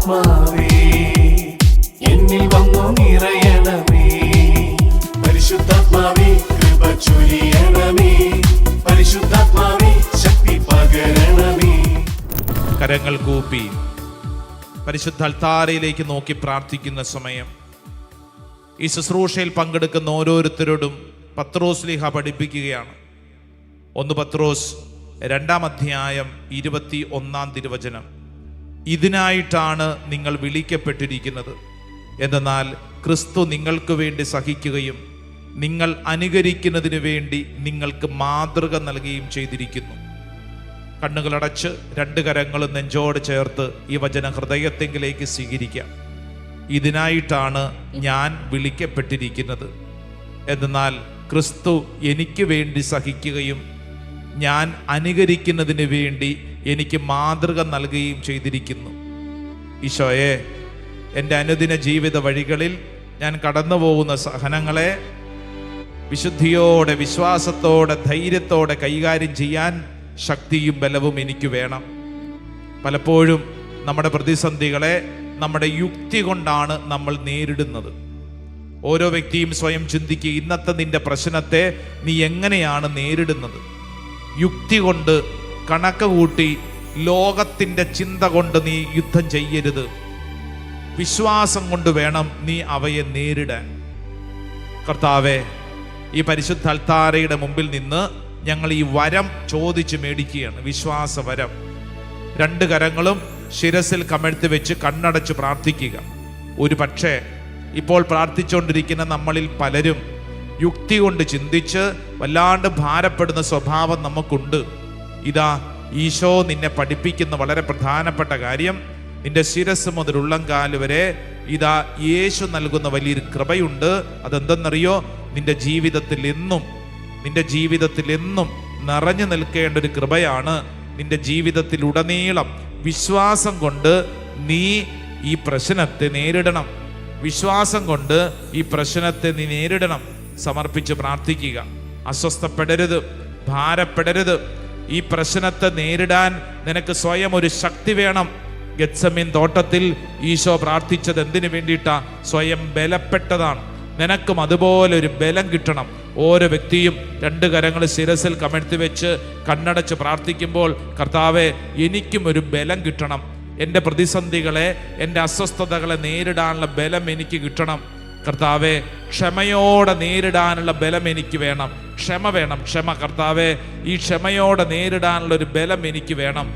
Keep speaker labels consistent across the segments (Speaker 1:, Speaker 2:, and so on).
Speaker 1: ആത്മാവേ എന്നിൽ വന്നു നിറയണമേ. പരിശുദ്ധാത്മാവേ കൃപ ചൊരിയണമേ. പരിശുദ്ധാത്മാവേ ശക്തി പകരണമേ.
Speaker 2: കരങ്ങൾ കൂപ്പി പരിശുദ്ധ അൾത്താരയിലേക്ക് നോക്കി പ്രാർത്ഥിക്കുന്ന സമയം ഈ ശുശ്രൂഷയിൽ പങ്കെടുക്കുന്ന ഓരോരുത്തരോടും പത്രോസ് ശ്ലീഹ പഠിപ്പിക്കുകയാണ്. 1 പത്രോസ് 2-ാം അധ്യായം 21-ാം തിരുവചനം. ഇതിനായിട്ടാണ് നിങ്ങൾ വിളിക്കപ്പെട്ടിരിക്കുന്നത്. എന്തെന്നാൽ ക്രിസ്തു നിങ്ങൾക്ക് വേണ്ടി സഹിക്കുകയും നിങ്ങൾ അനുകരിക്കുന്നതിന് വേണ്ടി നിങ്ങൾക്ക് മാതൃക നൽകുകയും ചെയ്തിരിക്കുന്നു. കണ്ണുകളടച്ച് 2 കരങ്ങളും നെഞ്ചോട് ചേർത്ത് ഈ വചന ഹൃദയത്തെങ്കിലേക്ക് സ്വീകരിക്കാം. ഇതിനായിട്ടാണ് ഞാൻ വിളിക്കപ്പെട്ടിരിക്കുന്നത്. എന്തെന്നാൽ ക്രിസ്തു എനിക്ക് വേണ്ടി സഹിക്കുകയും ഞാൻ അനുകരിക്കുന്നതിന് വേണ്ടി എനിക്ക് മാതൃക നൽകുകയും ചെയ്തിരിക്കുന്നു. ഈശോയെ, എൻ്റെ അനുദിന ജീവിത വഴികളിൽ ഞാൻ കടന്നു പോകുന്ന സഹനങ്ങളെ വിശുദ്ധിയോടെ, വിശ്വാസത്തോടെ, ധൈര്യത്തോടെ കൈകാര്യം ചെയ്യാൻ ശക്തിയും ബലവും എനിക്ക് വേണം. പലപ്പോഴും നമ്മുടെ പ്രതിസന്ധികളെ നമ്മുടെ യുക്തി കൊണ്ടാണ് നമ്മൾ നേരിടുന്നത്. ഓരോ വ്യക്തിയും സ്വയം ചിന്തിക്കുക, ഇന്നത്തെ നിന്റെ പ്രശ്നത്തെ നീ എങ്ങനെയാണ് നേരിടുന്നത്? യുക്തി കൊണ്ട്, കണക്ക് കൂട്ടി, ലോകത്തിൻ്റെ ചിന്ത കൊണ്ട് നീ യുദ്ധം ചെയ്യരുത്. വിശ്വാസം കൊണ്ട് വേണം നീ അവയെ നേരിടാൻ. കർത്താവേ, ഈ പരിശുദ്ധ അൾത്താരയുടെ മുമ്പിൽ നിന്ന് ഞങ്ങൾ ഈ വരം ചോദിച്ച് മേടിക്കുകയാണ്, വിശ്വാസവരം. 2 കരങ്ങളും ശിരസിൽ കമഴ്ത്തി വെച്ച് കണ്ണടച്ച് പ്രാർത്ഥിക്കുക. ഒരു പക്ഷേ ഇപ്പോൾ പ്രാർത്ഥിച്ചുകൊണ്ടിരിക്കുന്ന നമ്മളിൽ പലരും യുക്തി കൊണ്ട് ചിന്തിച്ച് വല്ലാണ്ട് ഭാരപ്പെടുന്ന സ്വഭാവം നമുക്കുണ്ട്. ഇതാ ഈശോ നിന്നെ പഠിപ്പിക്കുന്ന വളരെ പ്രധാനപ്പെട്ട കാര്യം, നിന്റെ ശിരസ് മുതൽ ഉള്ളംകാല് വരെ ഇതാ യേശു നൽകുന്ന വലിയൊരു കൃപയുണ്ട്. അതെന്തെന്നറിയോ? നിന്റെ ജീവിതത്തിൽ എന്നും നിറഞ്ഞു നിൽക്കേണ്ട ഒരു കൃപയാണ്. നിന്റെ ജീവിതത്തിൽ ഉടനീളം വിശ്വാസം കൊണ്ട് നീ ഈ പ്രശ്നത്തെ നേരിടണം. വിശ്വാസം കൊണ്ട് ഈ പ്രശ്നത്തെ നീ നേരിടണം. സമർപ്പിച്ച് പ്രാർത്ഥിക്കുക. അസ്വസ്ഥപ്പെടരുത്, ഭാരപ്പെടരുത്. ഈ പ്രശ്നത്തെ നേരിടാൻ നിനക്ക് സ്വയം ഒരു ശക്തി വേണം. ഗെത്സമീൻ തോട്ടത്തിൽ ഈശോ പ്രാർത്ഥിച്ചത് എന്തിനു വേണ്ടിയിട്ടാ? സ്വയം ബലപ്പെട്ടതാണ്. നിനക്കും അതുപോലെ ഒരു ബലം കിട്ടണം. ഓരോ വ്യക്തിയും 2 കരങ്ങൾ ശിരസിൽ കമഴ്ത്തി വെച്ച് കണ്ണടച്ച് പ്രാർത്ഥിക്കുമ്പോൾ, കർത്താവെ, എനിക്കും ഒരു ബലം കിട്ടണം. എൻ്റെ പ്രതിസന്ധികളെ, എൻ്റെ അസ്വസ്ഥതകളെ നേരിടാനുള്ള ബലം എനിക്ക് കിട്ടണം. കർത്താവെ, ക്ഷമയോടെ നേരിടാനുള്ള ബലം എനിക്ക് വേണം. ക്ഷമ വേണം, ക്ഷമ. കർത്താവെ, ഈ ക്ഷമയോടെ നേരിടാനുള്ള ഒരു ബലം എനിക്ക് വേണം.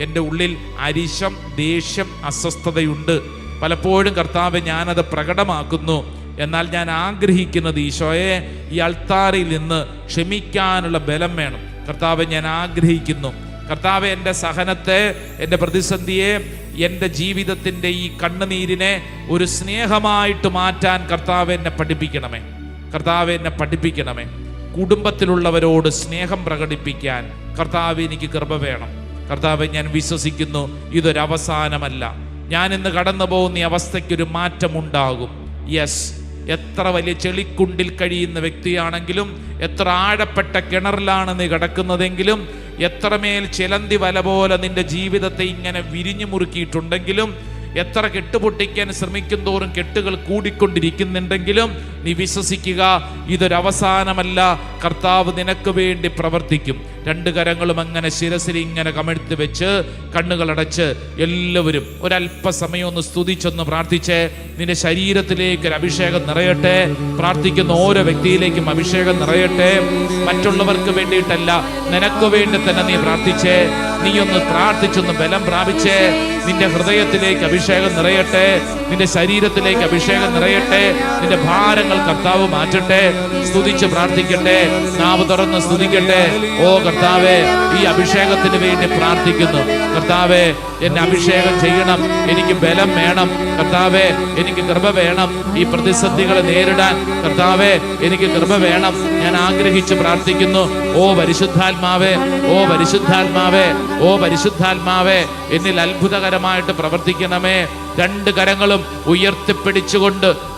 Speaker 2: എൻ്റെ ഉള്ളിൽ അരിശം, ദേഷ്യം, അസ്വസ്ഥതയുണ്ട്. പലപ്പോഴും കർത്താവെ ഞാനത് പ്രകടമാക്കുന്നു. എന്നാൽ ഞാൻ ആഗ്രഹിക്കുന്നത്, ഈശോയെ, ഈ അൾത്താരയിൽ നിന്ന് ക്ഷമിക്കാനുള്ള ബലം വേണം. കർത്താവെ, ഞാൻ ആഗ്രഹിക്കുന്നു. കർത്താവെ, എൻ്റെ സഹനത്തെ, എൻ്റെ പ്രതിസന്ധിയെ, എൻ്റെ ജീവിതത്തിൻ്റെ ഈ കണ്ണുനീരിനെ ഒരു സ്നേഹമായിട്ട് മാറ്റാൻ കർത്താവെ എന്നെ പഠിപ്പിക്കണമേ. കർത്താവെ, എന്നെ പഠിപ്പിക്കണമേ. കുടുംബത്തിലുള്ളവരോട് സ്നേഹം പ്രകടിപ്പിക്കാൻ കർത്താവെ എനിക്ക് കൃപ വേണം. കർത്താവെ, ഞാൻ വിശ്വസിക്കുന്നു ഇതൊരവസാനമല്ല. ഞാൻ ഇന്ന് കടന്നു പോകുന്ന ഈ അവസ്ഥയ്ക്കൊരു മാറ്റമുണ്ടാകും. യെസ്, എത്ര വലിയ ചെളിക്കുണ്ടിൽ കഴിയുന്ന വ്യക്തിയാണെങ്കിലും, എത്ര ആഴപ്പെട്ട കിണറിലാണ് നീ കിടക്കുന്നതെങ്കിലും, എത്രമേൽ ചിലന്തി വല പോലെ നിന്റെ ജീവിതത്തെ ഇങ്ങനെ വിരിഞ്ഞു മുറുക്കിയിട്ടുണ്ടെങ്കിലും, എത്ര കെട്ടുപൊട്ടിക്കാൻ ശ്രമിക്കും തോറും കെട്ടുകൾ കൂടിക്കൊണ്ടിരിക്കുന്നുണ്ടെങ്കിലും, നീ വിശ്വസിക്കുക, ഇതൊരവസാനമല്ല. കർത്താവ് നിനക്ക് വേണ്ടി പ്രവർത്തിക്കും. 2 കരങ്ങളും അങ്ങനെ ശിരസിൽ ഇങ്ങനെ കമഴ്ത്തി വെച്ച് കണ്ണുകളടച്ച് എല്ലാവരും ഒരല്പസമയം ഒന്ന് സ്തുതിച്ചൊന്ന് പ്രാർത്ഥിച്ച് നിന്റെ ശരീരത്തിലേക്ക് ഒരു അഭിഷേകം നിറയട്ടെ. പ്രാർത്ഥിക്കുന്ന ഓരോ വ്യക്തിയിലേക്കും അഭിഷേകം നിറയട്ടെ. മറ്റുള്ളവർക്ക് വേണ്ടിയിട്ടല്ല, നിനക്ക് വേണ്ടി തന്നെ നീ പ്രാർത്ഥിച്ചേ. നീ ഒന്ന് പ്രാർത്ഥിച്ചൊന്ന് ബലം പ്രാപിച്ചേ. നിന്റെ ഹൃദയത്തിലേക്ക് അഭിഷേകം നിറയട്ടെ. നിന്റെ ശരീരത്തിലേക്ക് അഭിഷേകം നിറയട്ടെ. നിന്റെ ഭാരങ്ങൾ കർത്താവ് മാറ്റട്ടെ. സ്തുതിച്ച് പ്രാർത്ഥിക്കട്ടെ. നാവ് തുറന്ന് സ്തുതിക്കട്ടെ. ഓ കർത്താവേ, ഈ അഭിഷേകത്തിന് വേണ്ടി പ്രാർത്ഥിക്കുന്നു. കർത്താവേ, എന്നെ അഭിഷേകം ചെയ്യണം. എനിക്ക് ബലം വേണം. കർത്താവേ, എനിക്ക് കൃപ വേണം. ഈ പ്രതിസന്ധികളെ നേരിടാൻ കർത്താവേ, എനിക്ക് കൃപ വേണം. ഞാൻ ആഗ്രഹിച്ച് പ്രാർത്ഥിക്കുന്നു. ഓ പരിശുദ്ധാത്മാവേ, ഓ പരിശുദ്ധാത്മാവേ, ഓ പരിശുദ്ധാത്മാവേ, എന്നിൽ അത്ഭുതകരമായിട്ട് പ്രവർത്തിക്കണമേ. 2 കരങ്ങളും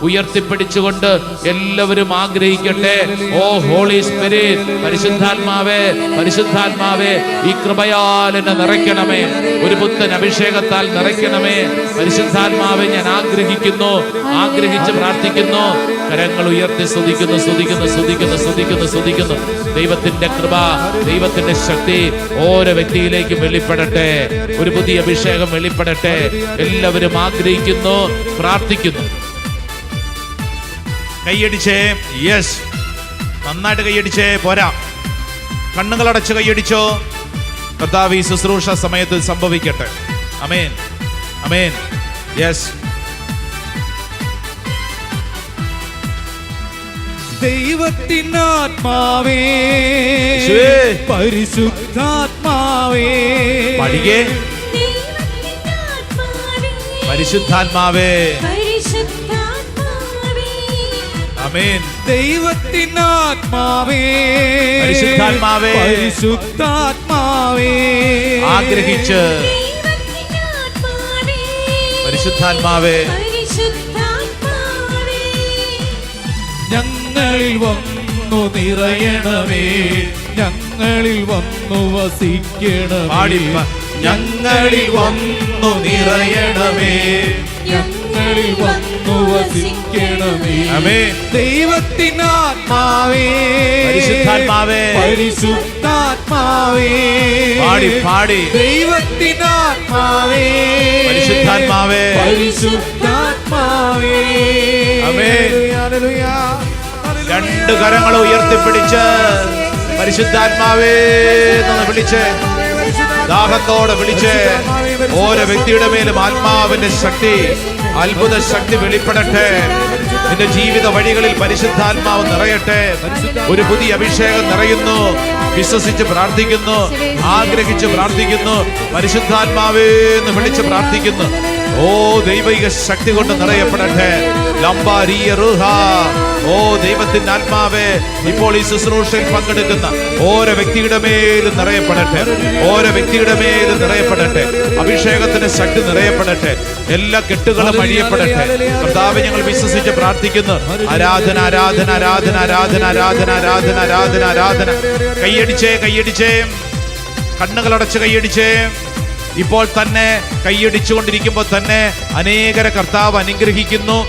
Speaker 2: ഉയർത്തിപ്പിടിച്ചുകൊണ്ട് എല്ലാവരും ആഗ്രഹിക്കട്ടെ. ഓ ഹോളി സ്പിരിറ്റ്, പരിശുദ്ധാത്മാവേ, പരിശുദ്ധാത്മാവേ, ഈ കൃപയാൽ എന്നെ നിറയ്ക്കണമേ. ഒരു പുത്തൻ അഭിഷേകത്താൽ നിറയ്ക്കണമേ. പരിശുദ്ധാത്മാവെ ഞാൻ ആഗ്രഹിക്കുന്നു, ആഗ്രഹിച്ച് പ്രാർത്ഥിക്കുന്നു. കരങ്ങൾ ഉയർത്തി സ്തുതിക്കുന്നു, സ്തുതിക്കുന്നു, സ്തുതിക്കുന്നു, സ്തുതിക്കുന്നു, സ്തുതിക്കുന്നു. ദൈവത്തിന്റെ കൃപ, ദൈവത്തിന്റെ ശക്തി ഓരോ വ്യക്തിയിലേക്കും വെളിപ്പെടട്ടെ. ഒരു പുതിയ അഭിഷേകം വെളിപ്പെടട്ടെ. എല്ലാവരും ആഗ്രഹിക്കുന്നു, പ്രാർത്ഥിക്കുന്നു. കൈയടിച്ചേ. യെസ്, നന്നായിട്ട് കൈയടിച്ചേ. പോരാ, കണ്ണുകളടച്ച് കൈയടിച്ചോ. കർത്താവ് ഈ ശുശ്രൂഷ സമയത്ത് സംഭവിക്കട്ടെ. ആമേൻ, ആമേൻ. യെസ്.
Speaker 3: ദൈവത്തിനാത്മാവേ, പരിശുദ്ധാത്മാവേ,
Speaker 2: പഠിക്കേ. പരിശുദ്ധാത്മാവേ, ആമേൻ.
Speaker 3: ദൈവത്തിനാത്മാവേ,
Speaker 2: പരിശുദ്ധാത്മാവേ,
Speaker 3: പരിശുദ്ധാത്മാവേ,
Speaker 2: ആഗ്രഹിച്ച് പരിശുദ്ധാത്മാവേ
Speaker 3: ഞങ്ങളിൽ വന്നു നിറയണമേ, ഞങ്ങളിൽ വന്നു വസിക്കണമേ,
Speaker 2: ഞങ്ങളിൽ വന്നു നിറയണമേ,
Speaker 3: ഞങ്ങളിൽ വന്നു വസിക്കണമേ.
Speaker 2: ആമേൻ.
Speaker 3: ദൈവത്തിനാത്മാവേ,
Speaker 2: പരിശുദ്ധാത്മാവേ,
Speaker 3: പരിശുദ്ധാത്മാവേ,
Speaker 2: പാടി പാടി.
Speaker 3: ദൈവത്തിനാത്മാവേ,
Speaker 2: പരിശുദ്ധാത്മാവേ,
Speaker 3: പരിശുദ്ധാത്മാവേ.
Speaker 2: ആമേൻ.
Speaker 3: ഹല്ലേലൂയ.
Speaker 2: രണ്ട് കരങ്ങൾ ഉയർത്തിപ്പിടിച്ച് പരിശുദ്ധാത്മാവേ എന്ന് വിളിച്ച്, ദാഹത്തോടെ വിളിച്ച്, ഓരോ വ്യക്തിയുടെ മേലും ആത്മാവിന്റെ ശക്തി, അത്ഭുത ശക്തി വെളിപ്പെടട്ടെ. നിന്റെ ജീവിത വഴികളിൽ പരിശുദ്ധാത്മാവ് നിറയട്ടെ. ഒരു പുതിയ അഭിഷേകം നിറയുന്നു. വിശ്വസിച്ച് പ്രാർത്ഥിക്കുന്നു, ആഗ്രഹിച്ച് പ്രാർത്ഥിക്കുന്നു. പരിശുദ്ധാത്മാവേ എന്ന് വിളിച്ച് പ്രാർത്ഥിക്കുന്നു. ഓ, ദൈവിക ശക്തി കൊണ്ട് നിറയപ്പെടട്ടെ. ലംബാരിയ റുഹ. ഓ ദൈവത്തിന്റെ ആത്മാവേ, ഇപ്പോൾ ഈ ശുശ്രൂഷയിൽ പങ്കെടുക്കുന്ന ഓരോ വ്യക്തിയുടെ മേലും നിറയപ്പെടട്ടെ. ഓരോ വ്യക്തിയുടെ മേലും നിറയപ്പെടട്ടെ. അഭിഷേകത്തിന്റെ ശക്തി നിറയപ്പെടട്ടെ. എല്ലാ കെട്ടുകളും അഴിയപ്പെടട്ടെ. കർത്താവേ, ഞങ്ങൾ വിശ്വസിച്ച് പ്രാർത്ഥിക്കുന്നു. ആരാധന, ആരാധന, ആരാധന, ആരാധന, ആരാധന, ആരാധന, ആരാധന, ആരാധന. കൈയടിച്ചേ, കൈയടിച്ചേ. കണ്ണുകളടച്ച് കൈയടിച്ചേ. ഇപ്പോൾ തന്നെ കൈയടിച്ചുകൊണ്ടിരിക്കുമ്പോൾ തന്നെ അനേകരെ കർത്താവ് അനുഗ്രഹിക്കുന്നു.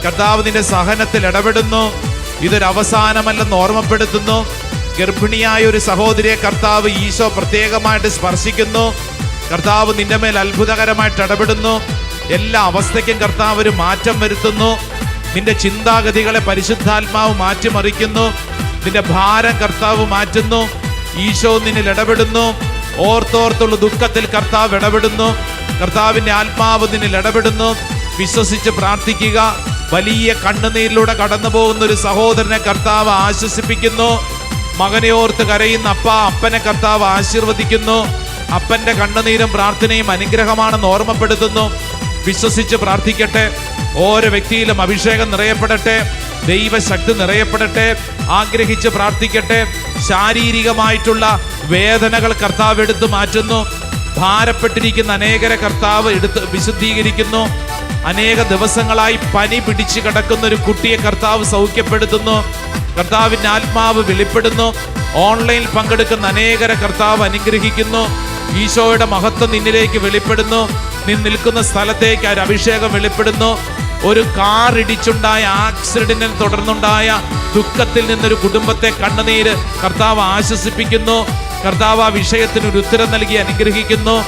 Speaker 2: കർത്താവ് നിന്റെ സഹനത്തിൽ ഇടപെടുന്നു. ഇതൊരു അവസാനമല്ലെന്ന് ഓർമ്മപ്പെടുത്തുന്നു. ഗർഭിണിയായ ഒരു സഹോദരിയെ കർത്താവ് ഈശോ പ്രത്യേകമായിട്ട് സ്പർശിക്കുന്നു. കർത്താവ് നിന്റെ മേൽ അത്ഭുതകരമായിട്ട് ഇടപെടുന്നു. എല്ലാ അവസ്ഥയ്ക്കും കർത്താവ് ഒരു മാറ്റം വരുത്തുന്നു. നിന്റെ ചിന്താഗതികളെ പരിശുദ്ധാത്മാവ് മാറ്റിമറിക്കുന്നു. നിന്റെ ഭാരം കർത്താവ് മാറ്റുന്നു. ഈശോ നിന്നിൽ ഇടപെടുന്നു. ഓർത്തോർത്തുള്ള ദുഃഖത്തിൽ കർത്താവ് ഇടപെടുന്നു. കർത്താവിന്റെ ആത്മാവ് നിന്നിൽ ഇടപെടുന്നു. വിശ്വസിച്ച് പ്രാർത്ഥിക്കുക. വലിയ കണ്ണുനീരിലൂടെ കടന്നു പോകുന്ന ഒരു സഹോദരനെ കർത്താവ് ആശ്വസിപ്പിക്കുന്നു. മകനെ ഓർത്ത് കരയുന്ന അപ്പനെ കർത്താവ് ആശീർവദിക്കുന്നു. അപ്പന്റെ കണ്ണുനീരും പ്രാർത്ഥനയും അനുഗ്രഹമാണെന്ന് ഓർമ്മപ്പെടുത്തുന്നു. വിശ്വസിച്ച് പ്രാർത്ഥിക്കട്ടെ. ഓരോ വ്യക്തിയിലും അഭിഷേകം നിറയപ്പെടട്ടെ. ദൈവശക്തി നിറയപ്പെടട്ടെ. ആഗ്രഹിച്ച് പ്രാർത്ഥിക്കട്ടെ. ശാരീരികമായിട്ടുള്ള വേദനകൾ കർത്താവ് എടുത്തു മാറ്റുന്നു. ഭാരപ്പെട്ടിരിക്കുന്ന അനേകരെ കർത്താവ് എടുത്ത് വിശുദ്ധീകരിക്കുന്നു. അനേക ദിവസങ്ങളായി പനി പിടിച്ചു കിടക്കുന്ന ഒരു കുട്ടിയെ കർത്താവ് സൗഖ്യപ്പെടുത്തുന്നു. കർത്താവിൻ്റെ ആത്മാവ് വെളിപ്പെടുന്നു. ഓൺലൈനിൽ പങ്കെടുക്കുന്ന അനേകരെ കർത്താവ് അനുഗ്രഹിക്കുന്നു. ഈശോയുടെ മഹത്വം നിന്നിലേക്ക് വെളിപ്പെടുന്നു. നീ നിൽക്കുന്ന സ്ഥലത്തേക്ക് ഒരു അഭിഷേകം വെളിപ്പെടുന്നു. ഒരു കാർ ഇടിച്ചുണ്ടായ ആക്സിഡന്റിനെ തുടർന്നുണ്ടായ ദുഃഖത്തിൽ നിന്നൊരു കുടുംബത്തെ കണ്ണുനീര് കർത്താവ് ആശ്വസിപ്പിക്കുന്നു. കർത്താവ് ആ വിഷയത്തിന് ഒരു ഉത്തരം നൽകി അനുഗ്രഹിക്കുന്നു.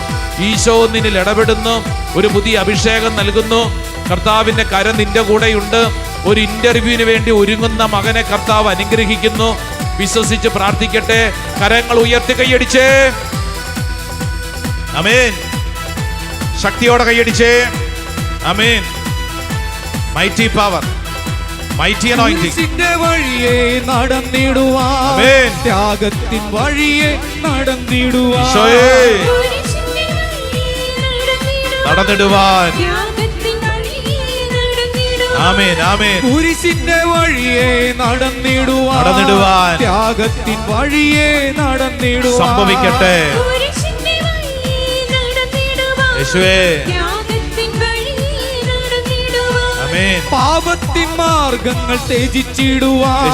Speaker 2: ഈശോ നിന്നിൽ ഇടപെടുന്നു. ഒരു പുതിയ അഭിഷേകം നൽകുന്നു. കർത്താവിന്റെ കരം നിന്റെ കൂടെയുണ്ട്. ഒരു ഇന്റർവ്യൂവിന് വേണ്ടി ഒരുങ്ങുന്ന മകനെ കർത്താവ് അനുഗ്രഹിക്കുന്നു. വിശ്വസിച്ച് പ്രാർത്ഥിക്കട്ടെ. കരങ്ങൾ ഉയർത്തി കൈയടിച്ചേ. ആമേൻ. ശക്തിയോടെ കൈയടിച്ചേ. Amen. Mighty power, mighty anointing.
Speaker 3: വഴിയെ നടന്നിടുവാൻ, ത്യാഗത്തിൻ വഴിയെ നടന്നിടുവാൻ,
Speaker 2: നടന്നിടുവാൻ. ആമേൻ, ആമേൻ.
Speaker 3: കുരിശിന്റെ വഴിയെ നടന്നിടുവാൻ, ത്യാഗത്തിൻ വഴിയെ നടന്നിടുവാൻ
Speaker 2: സംഭവിക്കട്ടെ. യേശുവേ,
Speaker 3: പാപത്തിൻ മാർഗങ്ങൾ ത്യജിച്ചിടുവാൻ,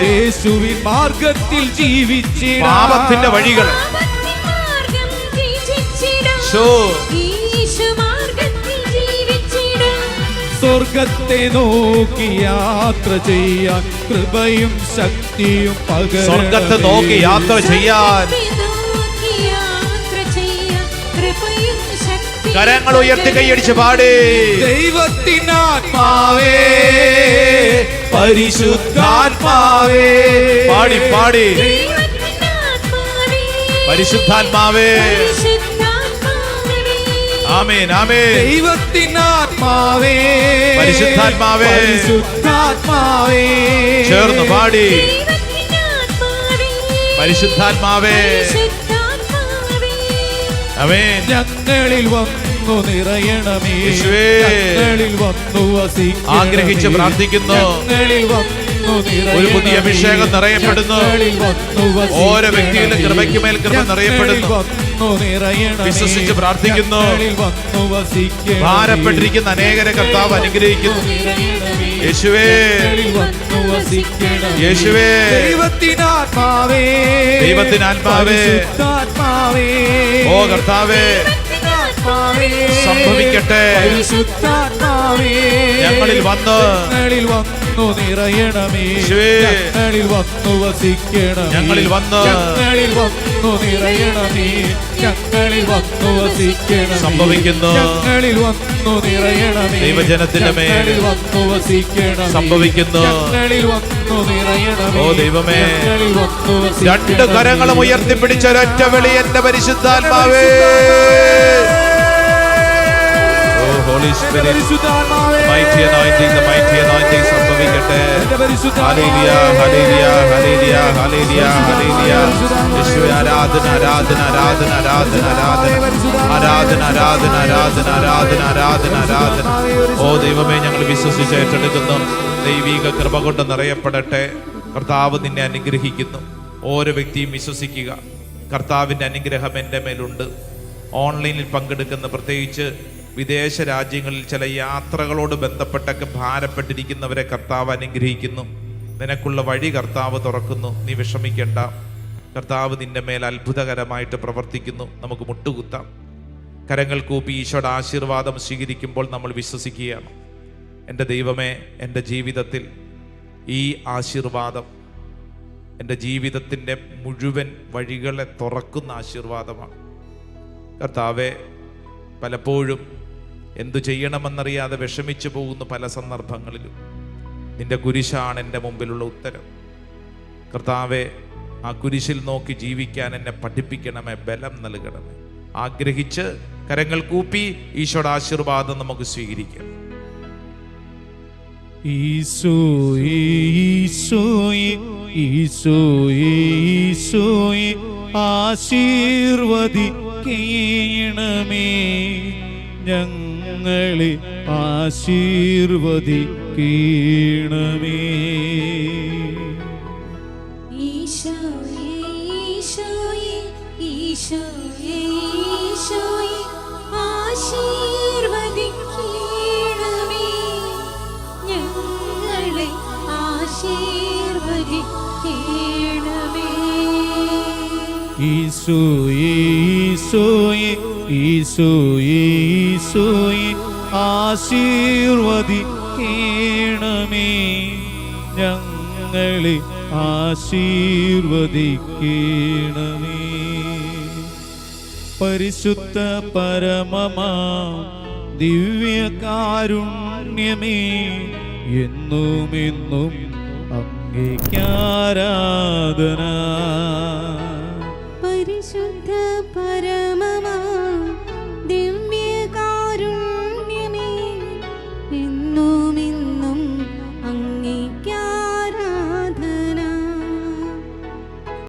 Speaker 3: യേശുവിൻ മാർഗത്തിൽ ജീവിച്ചിടാൻ,
Speaker 2: പാപത്തിന്റെ വഴികൾ
Speaker 3: സ്വർഗത്തെ നോക്കി യാത്ര ചെയ്യാൻ കൃപയും ശക്തിയും പകരണമേ.
Speaker 2: സ്വർഗത്തെ നോക്കി യാത്ര ചെയ്യാൻ കരങ്ങൾ ഉയർത്തി കൈയടിച്ച് പാടി.
Speaker 3: ദൈവത്തിനാത്മാവേ പരിശുദ്ധാത്മാവേ
Speaker 2: പാടി പാടി. പരിശുദ്ധാത്മാവേ. ആമേൻ ആമേൻ.
Speaker 3: ദൈവത്തിനാത്മാവേ
Speaker 2: പരിശുദ്ധാത്മാവേ.
Speaker 3: പരിശുദ്ധാത്മാവേ.
Speaker 2: ചേർന്ന് പാടി. പരിശുദ്ധാത്മാവേ. ആമേൻ.
Speaker 3: ഞങ്ങളിൽ വന്നു നിറയണമേ.
Speaker 2: യേശുവേ.
Speaker 3: ഞങ്ങളിൽ വന്നു വസിക്കണമേ.
Speaker 2: ആഗ്രഹിച്ച് പ്രാർത്ഥിക്കുന്നു.
Speaker 3: ഞങ്ങളിൽ വന്നു നിറയണമേ.
Speaker 2: ഒരു പുതിയ അഭിഷേകം നിറയപ്പെടുന്നു.
Speaker 3: ഞങ്ങളിൽ വന്നു വസിക്കണമേ.
Speaker 2: ഓരോ വ്യക്തിയിലും കൃപയ്ക്ക് മേൽ കൃപ നിറയപ്പെടുന്നു.
Speaker 3: വന്നു നിറയണമേ.
Speaker 2: വിശ്വസിച്ച് പ്രാർത്ഥിക്കുന്നു.
Speaker 3: ഞങ്ങളിൽ വന്നു വസിക്കണമേ.
Speaker 2: ഭാരപ്പെട്ടിരിക്കുന്ന അനേകരെ കർത്താവ് അനുഗ്രഹിക്കുന്നു. യേശുവേ.
Speaker 3: ഞങ്ങളിൽ വന്നു വസിക്കണമേ.
Speaker 2: യേശുവേ.
Speaker 3: ദൈവത്തിനാത്മാവേ.
Speaker 2: ദൈവത്തിനാത്മാവേ.
Speaker 3: പരിശുദ്ധാത്മാവേ.
Speaker 2: ഓ കർത്താവേ.
Speaker 3: പരിശുദ്ധാത്മാവേ.
Speaker 2: സംഭവിക്കട്ടെ.
Speaker 3: പരിശുദ്ധാത്മാവേ.
Speaker 2: ഞങ്ങളിൽ വന്ന്
Speaker 3: നിറയണമേ.
Speaker 2: യേശുവേ.
Speaker 3: ഞങ്ങളിൽ വന്നു വസിക്കണമേ.
Speaker 2: ഞങ്ങളിൽ വന്ന്
Speaker 3: ഞങ്ങളിൽ വന്നു നിറയണമേ. ഞങ്ങളിൽ വന്നു വസിക്കണമേ.
Speaker 2: സംഭവിക്കുന്നു.
Speaker 3: ഞങ്ങളിൽ വന്നു നിറയണമേ.
Speaker 2: ദൈവജനത്തിന്റെ മേൽ
Speaker 3: ഞങ്ങളിൽ വന്നു വസിക്കണമേ.
Speaker 2: സംഭവിക്കുന്നു.
Speaker 3: ഞങ്ങളിൽ വന്നു നിറയണമേ.
Speaker 2: ഓ ദൈവമേ.
Speaker 3: ഞങ്ങളിൽ വന്നു വസിക്കണമേ.
Speaker 2: രണ്ട് കരങ്ങളും ഉയർത്തിപ്പിടിച്ച ഒരൊറ്റ വിളി, എന്റെ പരിശുദ്ധാത്മാവേ. Holy Spirit, mighty anointing, the mighty anointing സംഭവിക്കട്ടെ. Hallelujah, hallelujah, hallelujah, hallelujah, hallelujah. യേശുവേ ആരാധന ആരാധന ആരാധന ആരാധന ആരാധന ആരാധന ആരാധന ആരാധന ആരാധന ആരാധന ആരാധന. ഓ ദൈവമേ, ഞങ്ങൾ വിശ്വസിച്ച് ഏറ്റെടുക്കുന്നു. ദൈവിക കൃപ കൊണ്ട് നിറയപ്പെടട്ടെ. കർത്താവ് നിന്നെ അനുഗ്രഹിക്കുന്നു. ഓരോ വ്യക്തിയും വിശ്വസിക്കുക, കർത്താവിൻ്റെ അനുഗ്രഹം എൻ്റെ മേലുണ്ട്. ഓൺലൈനിൽ പങ്കെടുക്കുന്ന, പ്രത്യേകിച്ച് വിദേശ രാജ്യങ്ങളിൽ ചില യാത്രകളോട് ബന്ധപ്പെട്ടൊക്കെ ഭാരപ്പെട്ടിരിക്കുന്നവരെ കർത്താവ് അനുഗ്രഹിക്കുന്നു. നിനക്കുള്ള വഴി കർത്താവ് തുറക്കുന്നു. നീ വിഷമിക്കേണ്ട. കർത്താവ് നിന്റെ മേൽ അത്ഭുതകരമായിട്ട് പ്രവർത്തിക്കുന്നു. നമുക്ക് മുട്ടുകുത്താം. കരങ്ങൾ കൂപ്പി ഈശോയുടെ ആശീർവാദം സ്വീകരിക്കുമ്പോൾ നമ്മൾ വിശ്വസിക്കുകയാണ്, എൻ്റെ ദൈവമേ, എൻ്റെ ജീവിതത്തിൽ ഈ ആശീർവാദം എൻ്റെ ജീവിതത്തിൻ്റെ മുഴുവൻ വഴികളെ തുറക്കുന്ന ആശീർവാദമാണ്. കർത്താവെ, പലപ്പോഴും എന്തു ചെയ്യണമെന്നറിയാതെ വിഷമിച്ചു പോകുന്ന പല സന്ദർഭങ്ങളിലും നിന്റെ കുരിശാണ് എൻ്റെ മുമ്പിലുള്ള ഉത്തരം. കർത്താവെ, ആ കുരിശിൽ നോക്കി ജീവിക്കാൻ എന്നെ പഠിപ്പിക്കണമേ, ബലം നൽകണമേ. ആഗ്രഹിച്ച് കരങ്ങൾ കൂപ്പി ഈശോയുടെ ആശീർവാദം നമുക്ക് സ്വീകരിക്കാം.
Speaker 3: ഈശോയേ ഈശോയേ ഈശോയേ ഈശോയേ ആശീർവദിക്കണമേ, ഞങ്ങളെ ആശീർവദിക്കണമേ.
Speaker 4: ഈശോയേ ഈശോയേ ഈശോയേ ഈശോയേ ആശീർവദിക്കണമേ, ഞങ്ങളെ ആശീർവദിക്കണമേ.
Speaker 3: ഈശോയേ ഈശോയേ ഈശോയേ ഈശോയേ ആശീർവദിക്കണമേ, ഞങ്ങളെ ആശീർവദിക്കണമേ. പരിശുദ്ധ പരമമാ ദിവ്യകാരുണ്യമേ, എന്നുമെന്നും അങ്ങേക്കാരാധന.
Speaker 4: പരിശുദ്ധ പരമ